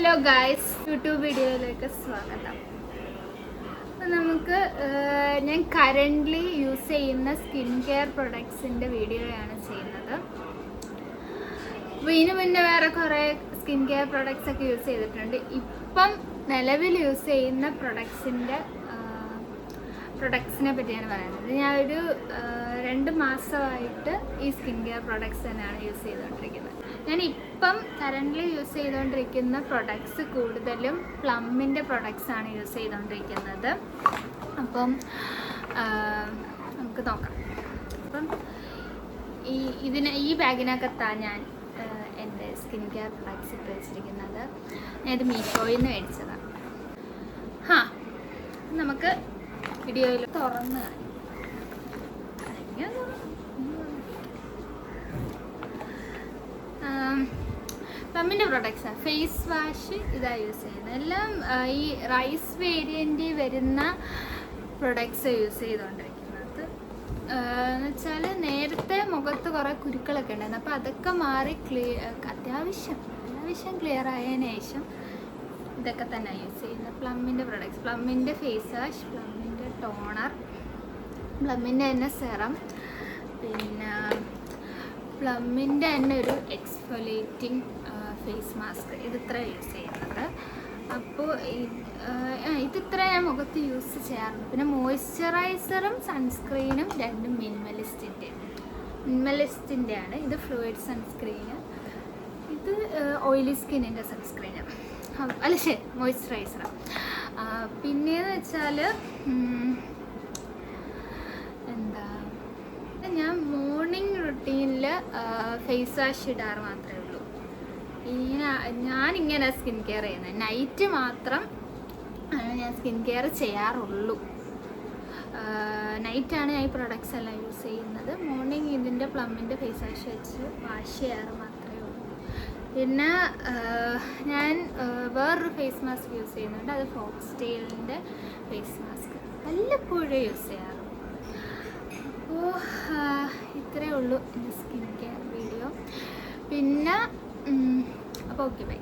Hello guys, YouTube വീഡിയോയിലേക്ക് സ്വാഗതം. നമുക്ക് ഞാൻ കറൻ്റ്ലി യൂസ് ചെയ്യുന്ന സ്കിൻ കെയർ പ്രൊഡക്ട്സിൻ്റെ വീഡിയോയാണ് ചെയ്യുന്നത്. ഇതിനു മുന്നേ വേറെ കുറേ സ്കിൻ കെയർ പ്രൊഡക്ട്സ് ഒക്കെ യൂസ് ചെയ്തിട്ടുണ്ട്. ഇപ്പം നിലവിൽ യൂസ് ചെയ്യുന്ന പ്രൊഡക്ട്സിനെ പറ്റിയാണ് പറയുന്നത്. ഞാനൊരു 2 മാസമായിട്ട് ഈ സ്കിൻ കെയർ പ്രൊഡക്ട്സ് തന്നെയാണ് യൂസ് ചെയ്തുകൊണ്ടിരിക്കുന്നത്. ഞാനിപ്പം കറൻ്റ്ലി യൂസ് ചെയ്തുകൊണ്ടിരിക്കുന്ന പ്രൊഡക്ട്സ് കൂടുതലും പ്ലമ്മിൻ്റെ പ്രൊഡക്ട്സാണ് യൂസ് ചെയ്തുകൊണ്ടിരിക്കുന്നത്. അപ്പം നമുക്ക് നോക്കാം. അപ്പം ഈ ബാഗിനകത്താണ് ഞാൻ എൻ്റെ സ്കിൻ കെയർ പ്രൊഡക്ട്സ് ഇട്ട് വെച്ചിരിക്കുന്നത്. ഞാനിത് മീഷോയിൽ നിന്ന് മേടിച്ചതാണ്. നമുക്ക് വീഡിയോയിൽ തുറന്ന് പ്ലമ്മിൻ്റെ പ്രൊഡക്ട്സാണ്. ഫേസ് വാഷ് ഇതാണ് യൂസ് ചെയ്യുന്നത്. എല്ലാം ഈ റൈസ് വേരിയൻ്റ് വരുന്ന പ്രൊഡക്ട്സ് യൂസ് ചെയ്തുകൊണ്ടിരിക്കുന്നത്. എന്ന് വെച്ചാൽ നേരത്തെ മുഖത്ത് കുറേ കുരുക്കളൊക്കെ ഉണ്ടായിരുന്നു. അപ്പോൾ അതൊക്കെ മാറി അത്യാവശ്യം ക്ലിയർ ആയതിനു ശേഷം ഇതൊക്കെ തന്നെ യൂസ് ചെയ്യുന്നത്. പ്ലമ്മിൻ്റെ പ്രൊഡക്ട്സ്, പ്ലമ്മിൻ്റെ ഫേസ് വാഷ്, പ്ലമ്മിൻ്റെ ടോണർ, പ്ലമ്മിൻ്റെ തന്നെ സെറം, പിന്നെ പ്ലമ്മിൻ്റെ തന്നെ ഒരു എക്സ്ഫോലിയേറ്റിംഗ് ഫേസ് മാസ്ക്. ഇതിത്ര യൂസ് ചെയ്യുന്നത്. അപ്പോൾ ഇതിത്ര ഞാൻ മുഖത്ത് യൂസ് ചെയ്യാറുണ്ട്. പിന്നെ മോയ്സ്ചറൈസറും സൺസ്ക്രീനും രണ്ടും മിനിമലിസ്റ്റിൻ്റെയാണ്. ഇത് ഫ്ലൂയിഡ് സൺസ്ക്രീന്, ഇത് ഓയിലി സ്കിന്നിൻ്റെ സൺസ്ക്രീന്, അല്ല ശരി മോയ്സ്ചറൈസറാണ്. പിന്നെയെന്ന് വെച്ചാൽ ഞാൻ മോർണിംഗ് റുട്ടീനിൽ ഫേസ് വാഷ് ഇടാറ് മാത്രമേ ഉള്ളൂ. ഞാനിങ്ങനെ സ്കിൻ കെയർ ചെയ്യുന്നത് നൈറ്റ് മാത്രം ഞാൻ സ്കിൻ കെയർ ചെയ്യാറുള്ളൂ. നൈറ്റാണ് ഞാൻ ഈ പ്രൊഡക്ട്സ് എല്ലാം യൂസ് ചെയ്യുന്നത്. മോർണിംഗ് ഇതിൻ്റെ പ്ലമ്മിൻ്റെ ഫേസ് വാഷ് വെച്ച് വാഷ് ചെയ്യാറ് മാത്രമേ ഉള്ളൂ. പിന്നെ ഞാൻ വേറൊരു ഫേസ് മാസ്ക് യൂസ് ചെയ്യുന്നുണ്ട്. അത് ഫോക്സ്ടെയിലിൻ്റെ ഫേസ് മാസ്ക് വല്ലപ്പോഴും യൂസ് ചെയ്യാറുള്ളൂ. അപ്പോൾ ഇത്രയേ ഉള്ളൂ എൻ്റെ സ്കിൻ കെയർ വീഡിയോ. പിന്നെ അപ്പോൾ ഓക്കെ, ബൈ.